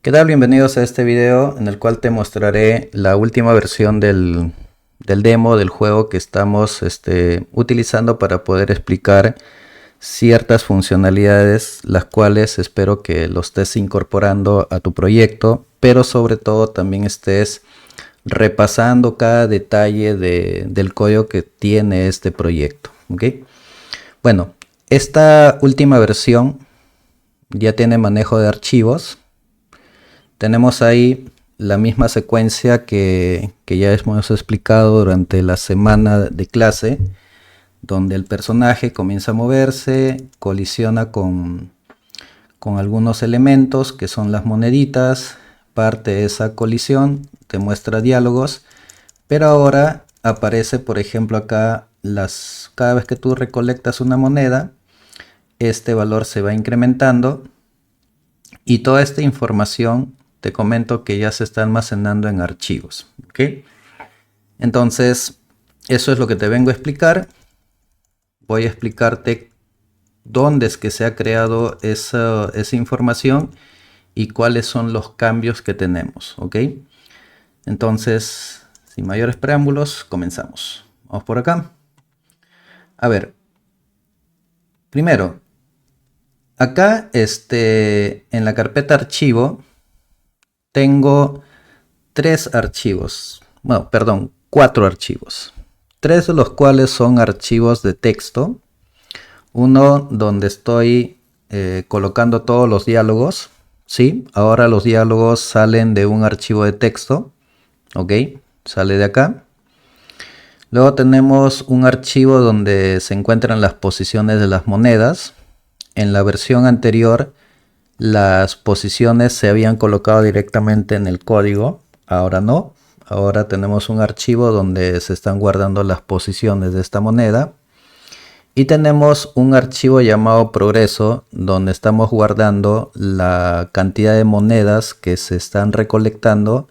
¿Qué tal? Bienvenidos a este video en el cual te mostraré la última versión del demo del juego que estamos utilizando para poder explicar ciertas funcionalidades, las cuales espero que lo estés incorporando a tu proyecto, pero sobre todo también estés repasando cada detalle del código que tiene este proyecto. ¿Ok? Bueno, esta última versión ya tiene manejo de archivos. Tenemos ahí la misma secuencia que ya hemos explicado durante la semana de clase, donde el personaje comienza a moverse, colisiona con algunos elementos que son las moneditas, parte de esa colisión te muestra diálogos, pero ahora aparece, por ejemplo, acá cada vez que tú recolectas una moneda, este valor se va incrementando y toda esta información te comento que ya se está almacenando en archivos. ¿Ok? Entonces, eso es lo que te vengo a explicar. Voy a explicarte dónde es que se ha creado esa información y cuáles son los cambios que tenemos. ¿Ok? Entonces, sin mayores preámbulos, comenzamos. Vamos por acá. A ver, primero, acá en la carpeta archivo tengo cuatro archivos. Tres de los cuales son archivos de texto. Uno donde estoy colocando todos los diálogos. ¿Sí? Ahora los diálogos salen de un archivo de texto. ¿Ok? Sale de acá. Luego tenemos un archivo donde se encuentran las posiciones de las monedas. En la versión anterior, las posiciones se habían colocado directamente en el código. Ahora no. Ahora tenemos un archivo donde se están guardando las posiciones de esta moneda. Y tenemos un archivo llamado progreso, donde estamos guardando la cantidad de monedas que se están recolectando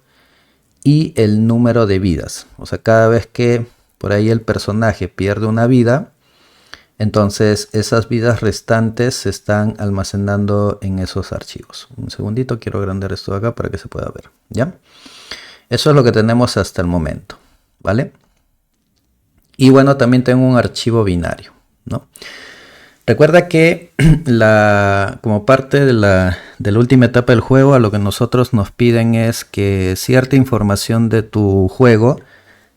y el número de vidas. O sea, cada vez que por ahí el personaje pierde una vida, entonces esas vidas restantes se están almacenando en esos archivos. Un segundito, quiero agrandar esto de acá para que se pueda ver. ¿Ya? Eso es lo que tenemos hasta el momento. ¿Vale? Y bueno, también tengo un archivo binario, ¿no? Recuerda que como parte de la última etapa del juego, a lo que nosotros nos piden es que cierta información de tu juego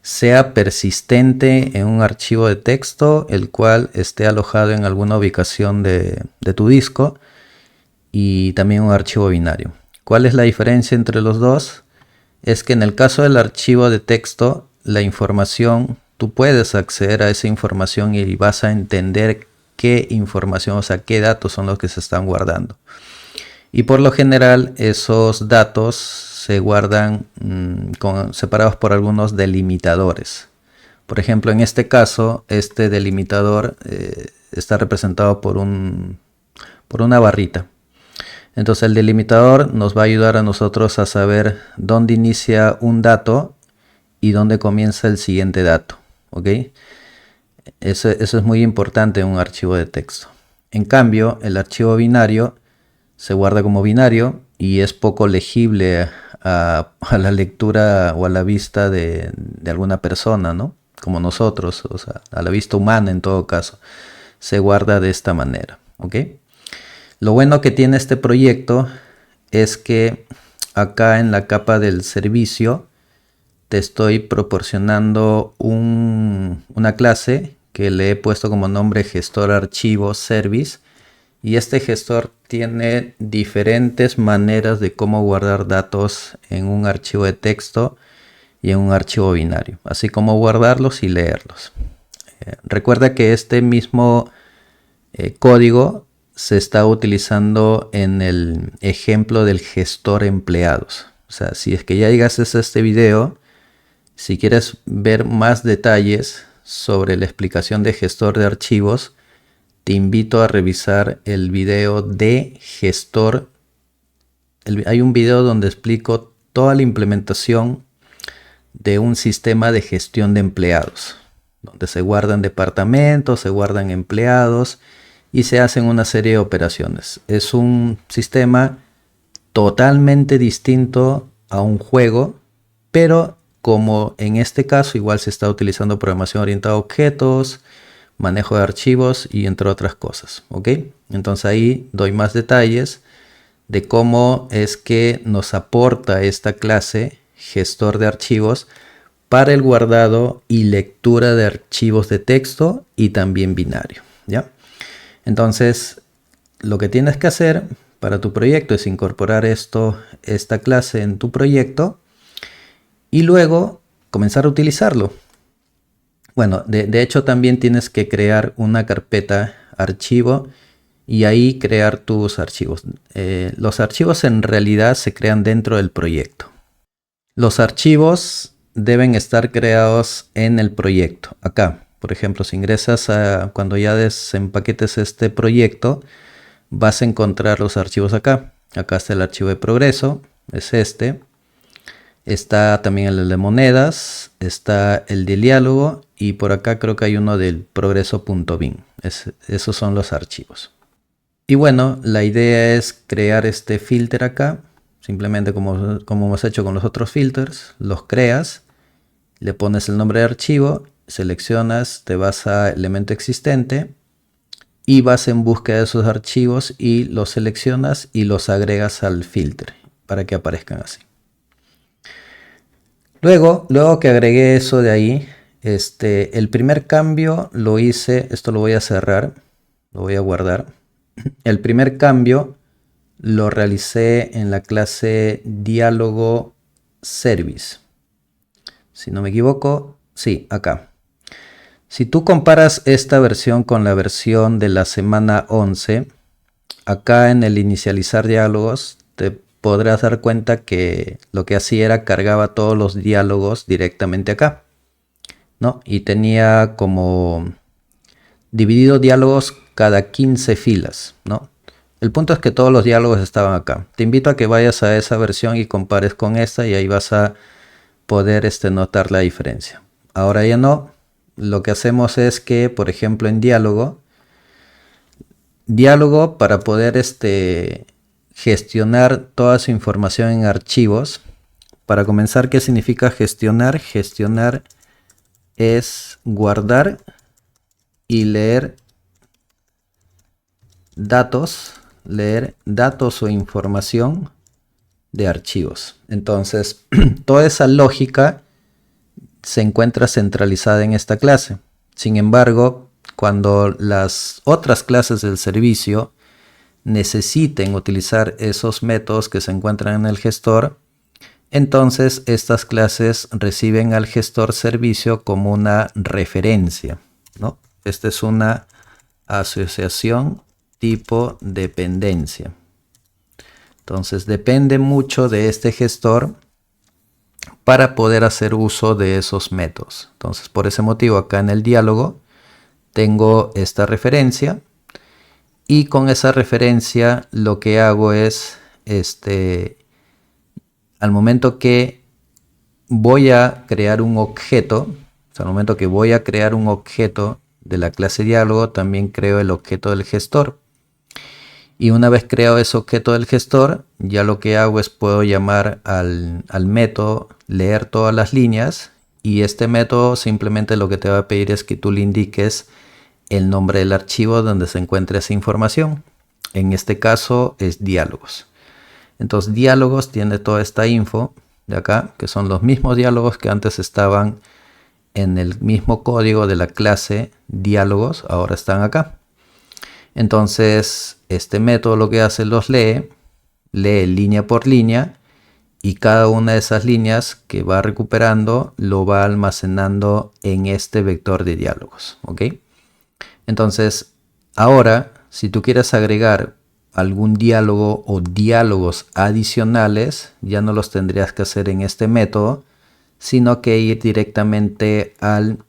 sea persistente en un archivo de texto, el cual esté alojado en alguna ubicación de tu disco, y también un archivo binario. ¿Cuál es la diferencia entre los dos? Es que en el caso del archivo de texto, la información, tú puedes acceder a esa información y vas a entender qué información, o sea, qué datos son los que se están guardando. Y por lo general esos datos se guardan separados por algunos delimitadores. Por ejemplo, en este caso, este delimitador está representado por una barrita. Entonces el delimitador nos va a ayudar a nosotros a saber dónde inicia un dato y dónde comienza el siguiente dato. ¿Ok? Eso es muy importante en un archivo de texto. En cambio, el archivo binario se guarda como binario y es poco legible a la lectura o a la vista de alguna persona, ¿no? Como nosotros, o sea, a la vista humana en todo caso. Se guarda de esta manera. ¿Ok? Lo bueno que tiene este proyecto es que acá en la capa del servicio te estoy proporcionando una clase que le he puesto como nombre gestor archivo service, y este gestor tiene diferentes maneras de cómo guardar datos en un archivo de texto y en un archivo binario, así como guardarlos y leerlos. Recuerda que este mismo código se está utilizando en el ejemplo del gestor empleados. O sea, si es que ya llegaste a este video, si quieres ver más detalles sobre la explicación de gestor de archivos, te invito a revisar el video de gestor. Hay un video donde explico toda la implementación de un sistema de gestión de empleados, donde se guardan departamentos, se guardan empleados y se hacen una serie de operaciones. Es un sistema totalmente distinto a un juego, pero como en este caso igual se está utilizando programación orientada a objetos, manejo de archivos y entre otras cosas, ¿ok? Entonces ahí doy más detalles de cómo es que nos aporta esta clase gestor de archivos para el guardado y lectura de archivos de texto y también binario, ¿ya? Entonces, lo que tienes que hacer para tu proyecto es incorporar esta clase en tu proyecto y luego comenzar a utilizarlo. Bueno, de hecho también tienes que crear una carpeta archivo y ahí crear tus archivos. Los archivos en realidad se crean dentro del proyecto. Los archivos deben estar creados en el proyecto. Acá, por ejemplo, si ingresas cuando ya desempaquetes este proyecto, vas a encontrar los archivos acá. Acá está el archivo de progreso, es este. Está también el de monedas, está el de diálogo y por acá creo que hay uno del progreso.bin. Esos son los archivos. Y bueno, la idea es crear este filter acá, simplemente como hemos hecho con los otros filters, los creas, le pones el nombre de archivo, seleccionas, te vas a elemento existente y vas en búsqueda de esos archivos y los seleccionas y los agregas al filter para que aparezcan así. Luego que agregué eso de ahí, el primer cambio lo hice, esto lo voy a cerrar, lo voy a guardar. El primer cambio lo realicé en la clase diálogo service. Si no me equivoco, sí, acá. Si tú comparas esta versión con la versión de la semana 11, acá en el inicializar diálogos te podrás dar cuenta que lo que hacía era cargaba todos los diálogos directamente acá, ¿no? Y tenía como dividido diálogos cada 15 filas, ¿no? El punto es que todos los diálogos estaban acá. Te invito a que vayas a esa versión y compares con esta y ahí vas a poder notar la diferencia. Ahora ya no. Lo que hacemos es que, por ejemplo, en diálogo para poder gestionar toda su información en archivos. Para comenzar, ¿qué significa gestionar? Gestionar es guardar y leer datos o información de archivos. Entonces, toda esa lógica se encuentra centralizada en esta clase. Sin embargo, cuando las otras clases del servicio necesiten utilizar esos métodos que se encuentran en el gestor, entonces estas clases reciben al gestor servicio como una referencia, ¿no? Esta es una asociación tipo dependencia. Entonces depende mucho de este gestor para poder hacer uso de esos métodos. Entonces por ese motivo acá en el diálogo tengo esta referencia y con esa referencia lo que hago es al momento que voy a crear un objeto, al momento que voy a crear un objeto de la clase diálogo, también creo el objeto del gestor. Y una vez creado ese objeto del gestor, ya lo que hago es puedo llamar al método leer todas las líneas y este método simplemente lo que te va a pedir es que tú le indiques el nombre del archivo donde se encuentra esa información. En este caso es diálogos. Entonces diálogos tiene toda esta info de acá, que son los mismos diálogos que antes estaban en el mismo código de la clase diálogos, ahora están acá. Entonces este método lo que hace los lee línea por línea y cada una de esas líneas que va recuperando lo va almacenando en este vector de diálogos, ¿ok? Entonces ahora si tú quieres agregar algún diálogo o diálogos adicionales, ya no los tendrías que hacer en este método, sino que ir directamente al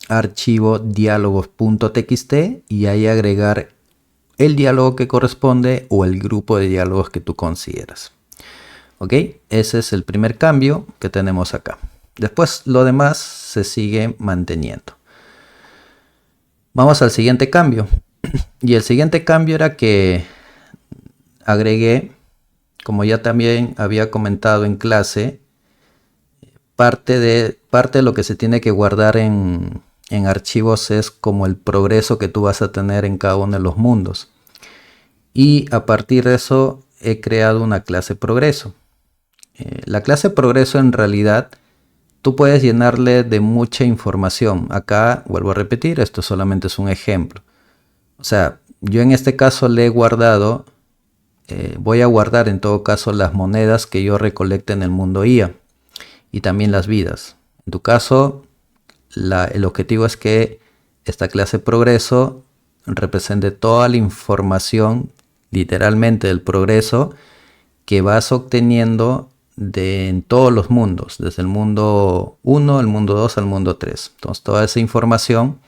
archivo diálogos.txt y ahí agregar el diálogo que corresponde o el grupo de diálogos que tú consideras. ¿Ok? Ese es el primer cambio que tenemos acá. Después lo demás se sigue manteniendo. Vamos al siguiente cambio. Y el siguiente cambio era que agregué como ya también había comentado en clase, parte de lo que se tiene que guardar en archivos es como el progreso que tú vas a tener en cada uno de los mundos. Y a partir de eso he creado una clase progreso. La clase progreso en realidad tú puedes llenarle de mucha información. Acá vuelvo a repetir, esto solamente es un ejemplo. O sea, yo en este caso le he guardado, voy a guardar en todo caso las monedas que yo recolecte en el mundo IA y también las vidas. En tu caso, el objetivo es que esta clase progreso represente toda la información, literalmente del progreso, que vas obteniendo en todos los mundos, desde el mundo 1, el mundo 2 al mundo 3. Entonces toda esa información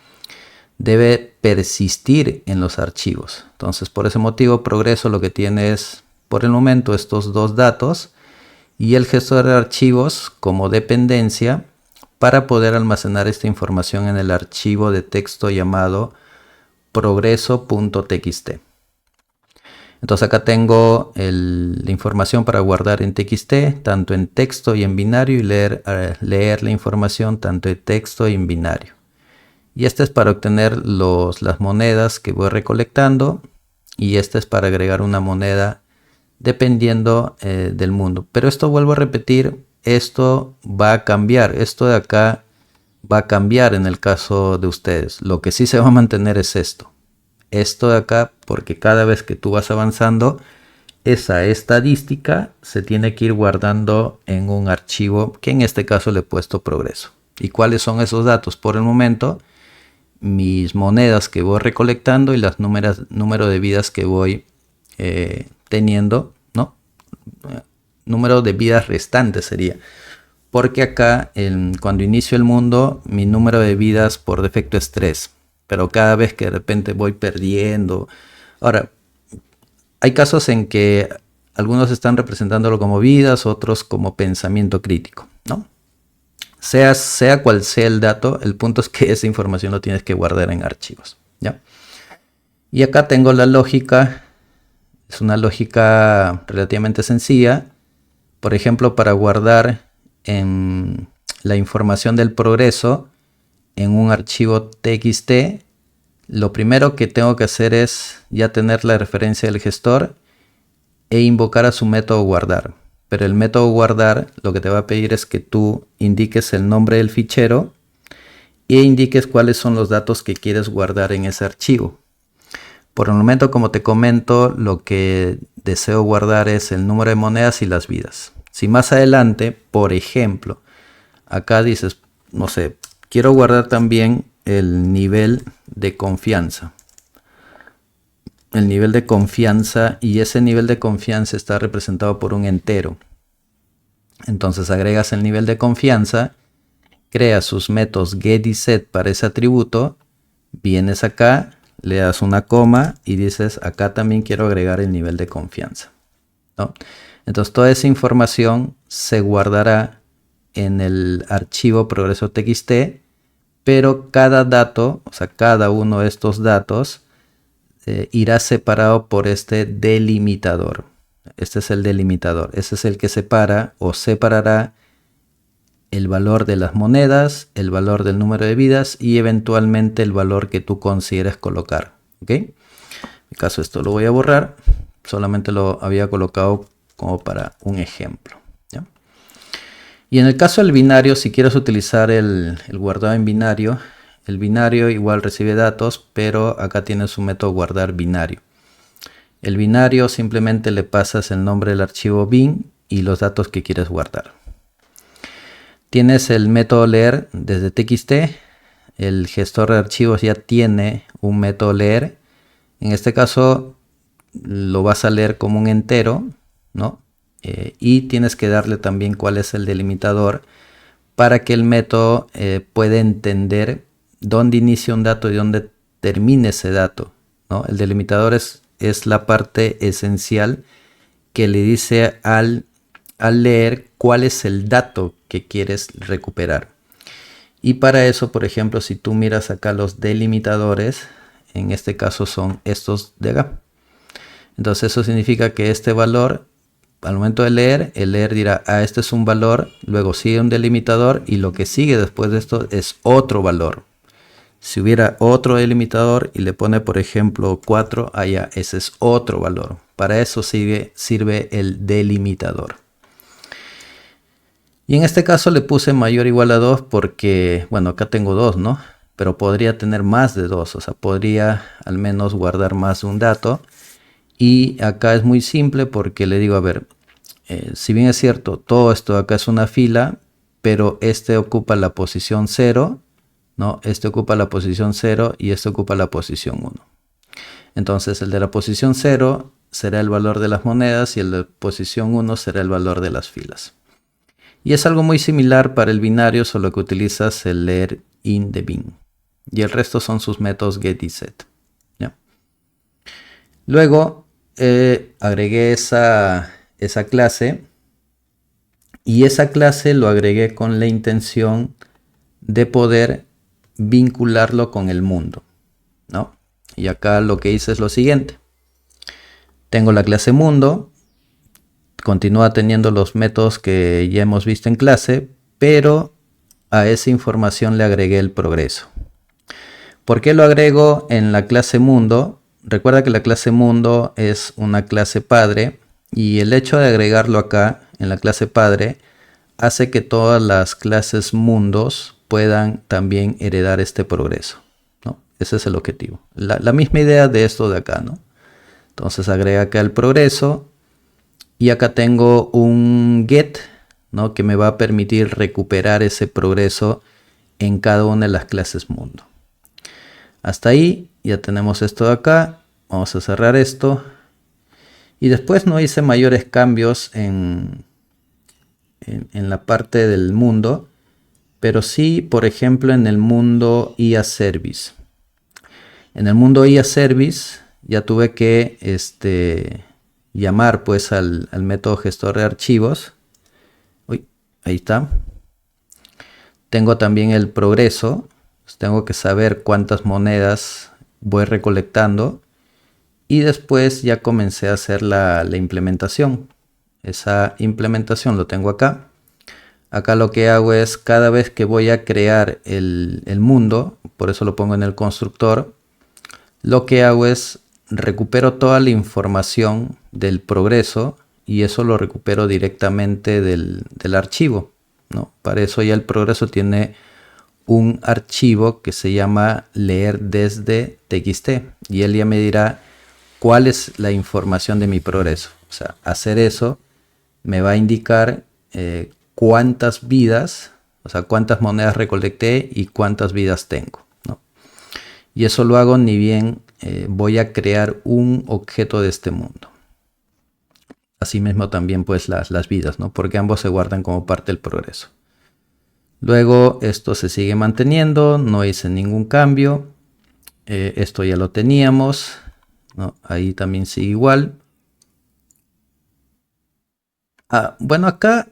debe persistir en los archivos. Entonces por ese motivo progreso lo que tiene es por el momento estos dos datos y el gestor de archivos como dependencia para poder almacenar esta información en el archivo de texto llamado progreso.txt. Entonces acá tengo la información para guardar en TXT, tanto en texto y en binario, y leer la información tanto en texto y en binario. Y este es para obtener las monedas que voy recolectando, y este es para agregar una moneda dependiendo del mundo. Pero esto, vuelvo a repetir, esto va a cambiar. Esto de acá va a cambiar en el caso de ustedes. Lo que sí se va a mantener es esto. Esto de acá, porque cada vez que tú vas avanzando, esa estadística se tiene que ir guardando en un archivo que en este caso le he puesto progreso. ¿Y cuáles son esos datos? Por el momento, mis monedas que voy recolectando y los número de vidas que voy teniendo, ¿no? Número de vidas restantes sería. Porque acá, cuando inicio el mundo, mi número de vidas por defecto es 3. Pero cada vez que de repente voy perdiendo. Ahora, hay casos en que algunos están representándolo como vidas, otros como pensamiento crítico, ¿no? Sea cual sea el dato, el punto es que esa información lo tienes que guardar en archivos, ¿ya? Y acá tengo la lógica. Es una lógica relativamente sencilla. Por ejemplo, para guardar la información del progreso en un archivo TXT, lo primero que tengo que hacer es ya tener la referencia del gestor e invocar a su método guardar. Pero el método guardar lo que te va a pedir es que tú indiques el nombre del fichero e indiques cuáles son los datos que quieres guardar en ese archivo. Por el momento, como te comento, lo que deseo guardar es el número de monedas y las vidas. Si más adelante, por ejemplo, acá dices, no sé, quiero guardar también el nivel de confianza. El nivel de confianza, y ese nivel de confianza está representado por un entero. Entonces agregas el nivel de confianza, creas sus métodos get y set para ese atributo, vienes acá, le das una coma y dices acá también quiero agregar el nivel de confianza, ¿no? Entonces toda esa información se guardará en el archivo progreso.txt, pero cada dato, o sea, cada uno de estos datos irá separado por este delimitador. Este es el delimitador. Este es el que separa o separará el valor de las monedas, el valor del número de vidas y eventualmente el valor que tú consideres colocar. ¿Ok? En mi caso esto lo voy a borrar. Solamente lo había colocado como para un ejemplo. ¿Ya? Y en el caso del binario, si quieres utilizar el guardado en binario, el binario igual recibe datos, pero acá tienes un método guardar binario. El binario simplemente le pasas el nombre del archivo bin y los datos que quieres guardar. Tienes el método leer desde TXT. El gestor de archivos ya tiene un método leer. En este caso lo vas a leer como un entero, ¿no? Y tienes que darle también cuál es el delimitador para que el método pueda entender dónde inicia un dato y dónde termina ese dato, ¿no? El delimitador es la parte esencial que le dice al leer cuál es el dato que quieres recuperar. Y para eso, por ejemplo, si tú miras acá los delimitadores, en este caso son estos de acá. Entonces eso significa que este valor al momento de leer, el leer dirá, ah, este es un valor, luego sigue un delimitador y lo que sigue después de esto es otro valor. Si hubiera otro delimitador y le pone, por ejemplo, 4, allá, ese es otro valor. Para eso sirve el delimitador. Y en este caso le puse mayor o igual a 2 porque, bueno, acá tengo 2, ¿no? Pero podría tener más de 2, o sea, podría al menos guardar más de un dato. Y acá es muy simple porque le digo, a ver, si bien es cierto, todo esto acá es una fila, pero este ocupa la posición 0, ¿no? Este ocupa la posición 0 y este ocupa la posición 1. Entonces el de la posición 0 será el valor de las monedas y el de posición 1 será el valor de las filas. Y es algo muy similar para el binario, solo que utilizas el leer in the bin. Y el resto son sus métodos get y set. ¿Ya? Luego agregué esa clase. Y esa clase lo agregué con la intención de poder vincularlo con el mundo, ¿no? Y acá lo que hice es lo siguiente. Tengo la clase mundo. Continúa teniendo los métodos que ya hemos visto en clase, pero a esa información le agregué el progreso. ¿Por qué lo agrego en la clase mundo? Recuerda que la clase mundo es una clase padre y el hecho de agregarlo acá en la clase padre hace que todas las clases mundos puedan también heredar este progreso, ¿no? Ese es el objetivo. La misma idea de esto de acá, ¿no? Entonces agrega acá el progreso. Y acá tengo un get, ¿no? Que me va a permitir recuperar ese progreso en cada una de las clases mundo. Hasta ahí ya tenemos esto de acá. Vamos a cerrar esto. Y después no hice mayores cambios en la parte del mundo. Pero sí, por ejemplo, en el mundo IA Service. En el mundo IA Service ya tuve que llamar pues al método gestor de archivos. Uy, ahí está. Tengo también el progreso. Pues tengo que saber cuántas monedas voy recolectando. Y después ya comencé a hacer la implementación. Esa implementación lo tengo acá. Acá lo que hago es cada vez que voy a crear el mundo, por eso lo pongo en el constructor, lo que hago es recupero toda la información del progreso y eso lo recupero directamente del archivo, ¿no? Para eso ya el progreso tiene un archivo que se llama leer desde txt y él ya me dirá cuál es la información de mi progreso. O sea, hacer eso me va a indicar cuántas vidas, o sea, cuántas monedas recolecté y cuántas vidas tengo, ¿no? Y eso lo hago ni bien voy a crear un objeto de este mundo. Asimismo también pues las vidas, ¿no? Porque ambos se guardan como parte del progreso. Luego esto se sigue manteniendo, no hice ningún cambio. Esto ya lo teníamos, ¿no? Ahí también sigue igual. Bueno, acá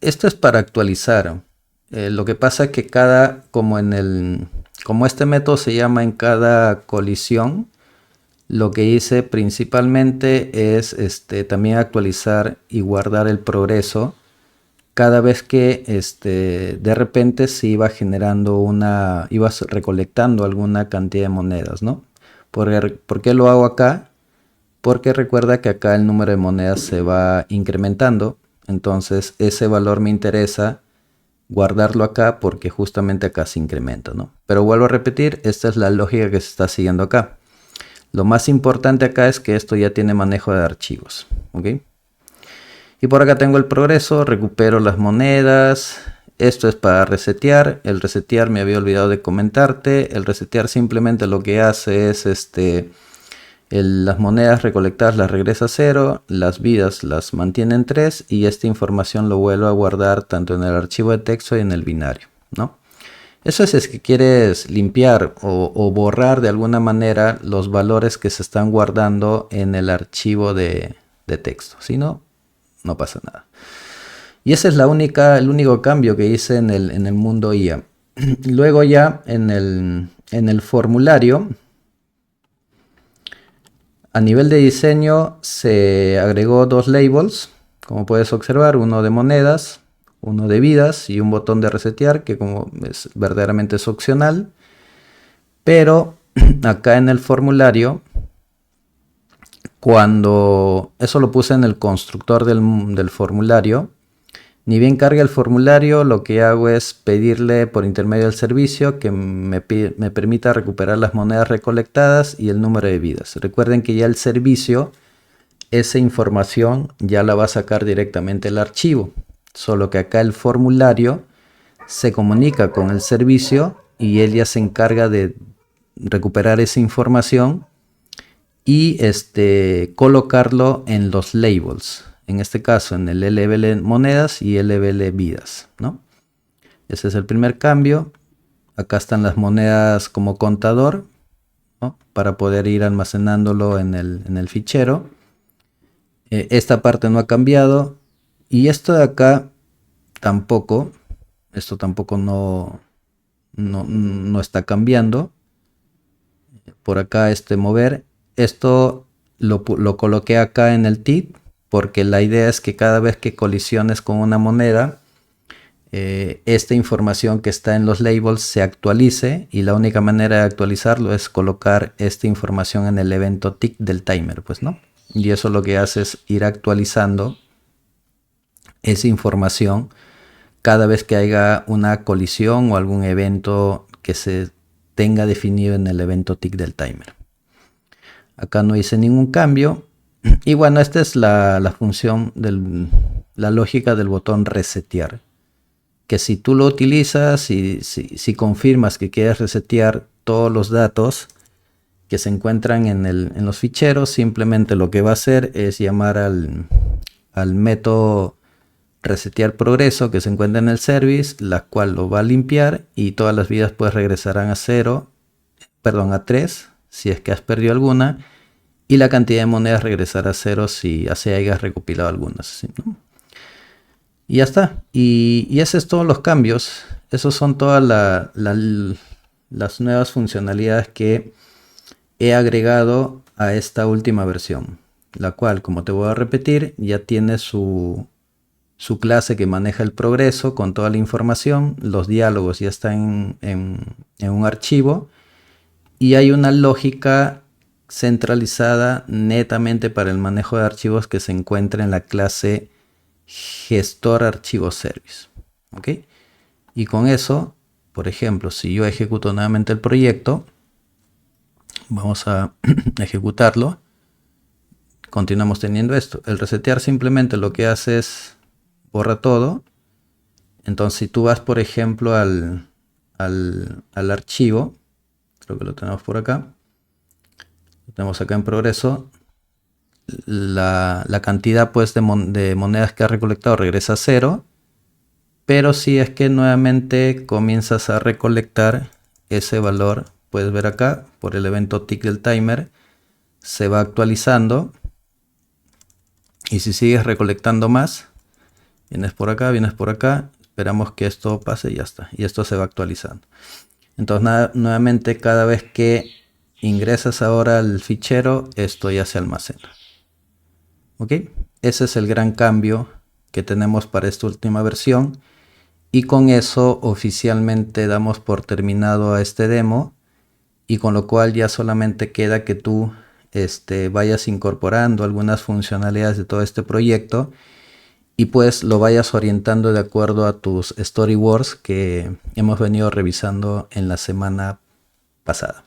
esto es para actualizar. Lo que pasa es que como este método se llama en cada colisión, lo que hice principalmente es también actualizar y guardar el progreso cada vez que de repente se iba generando ibas recolectando alguna cantidad de monedas, ¿no? ¿Por qué lo hago acá? Porque recuerda que acá el número de monedas se va incrementando, entonces ese valor me interesa guardarlo acá porque justamente acá se incrementa, ¿no? Pero vuelvo a repetir, esta es la lógica que se está siguiendo acá. Lo más importante acá es que esto ya tiene manejo de archivos, ¿ok? Y por acá tengo el progreso, recupero las monedas. Esto es para resetear. El resetear me había olvidado de comentarte. El resetear simplemente lo que hace es las monedas recolectadas las regresa a 0, las vidas las mantiene en 3 y esta información lo vuelvo a guardar tanto en el archivo de texto y en el binario, ¿no? Eso es que quieres limpiar o borrar de alguna manera los valores que se están guardando en el archivo de texto. Si no, no pasa nada. Y ese es el único cambio que hice en el mundo IA. Luego ya en el formulario, a nivel de diseño se agregó 2 labels. Como puedes observar, uno de monedas, uno de vidas y un botón de resetear, que como es verdaderamente es opcional. Pero acá en el formulario, cuando eso lo puse en el constructor del formulario, ni bien carga el formulario, lo que hago es pedirle por intermedio del servicio que me permita recuperar las monedas recolectadas y el número de vidas. Recuerden que ya el servicio, esa información ya la va a sacar directamente el archivo, solo que acá el formulario se comunica con el servicio y él ya se encarga de recuperar esa información y colocarlo en los labels. En este caso en el LBL monedas y LBL vidas, ¿no? Ese es el primer cambio. Acá están las monedas como contador, ¿no? Para poder ir almacenándolo en el fichero. Esta parte no ha cambiado. Y esto de acá tampoco. Esto tampoco no está cambiando. Por acá mover. Esto lo coloqué acá en el tip, porque la idea es que cada vez que colisiones con una moneda, esta información que está en los labels se actualice, y la única manera de actualizarlo es colocar esta información en el evento tick del timer, pues, ¿no? Y eso lo que hace es ir actualizando esa información cada vez que haya una colisión o algún evento que se tenga definido en el evento tick del timer. Acá no hice ningún cambio. Y bueno, esta es la función la lógica del botón resetear. Que si tú lo utilizas y si confirmas que quieres resetear todos los datos que se encuentran en los ficheros, simplemente lo que va a hacer es llamar al método resetear progreso que se encuentra en el service, la cual lo va a limpiar y todas las vidas pues regresarán a 3 si es que has perdido alguna, y la cantidad de monedas regresará a 0 si así hayas recopilado algunas, ¿sí, no? Y ya está. Y esos son todos los cambios. Esos son todas las nuevas funcionalidades que he agregado a esta última versión, la cual, como te voy a repetir, ya tiene su clase que maneja el progreso con toda la información. Los diálogos ya están en un archivo, y hay una lógica centralizada netamente para el manejo de archivos que se encuentra en la clase gestor archivo service. ¿Ok? Y con eso, por ejemplo, si yo ejecuto nuevamente el proyecto, vamos a ejecutarlo, continuamos teniendo esto. El resetear simplemente lo que hace es borra todo. Entonces, si tú vas, por ejemplo, al archivo, creo que lo tenemos por acá, lo tenemos acá en progreso, la cantidad pues de monedas que has recolectado regresa a 0, pero si es que nuevamente comienzas a recolectar ese valor, puedes ver acá por el evento tick del timer se va actualizando, y si sigues recolectando más, vienes por acá, esperamos que esto pase y ya está, y esto se va actualizando. Entonces nuevamente cada vez que ingresas ahora al fichero, esto ya se almacena. ¿Ok? Ese es el gran cambio que tenemos para esta última versión, y con eso oficialmente damos por terminado a este demo, y con lo cual ya solamente queda que tú vayas incorporando algunas funcionalidades de todo este proyecto y pues lo vayas orientando de acuerdo a tus storyboards que hemos venido revisando en la semana pasada.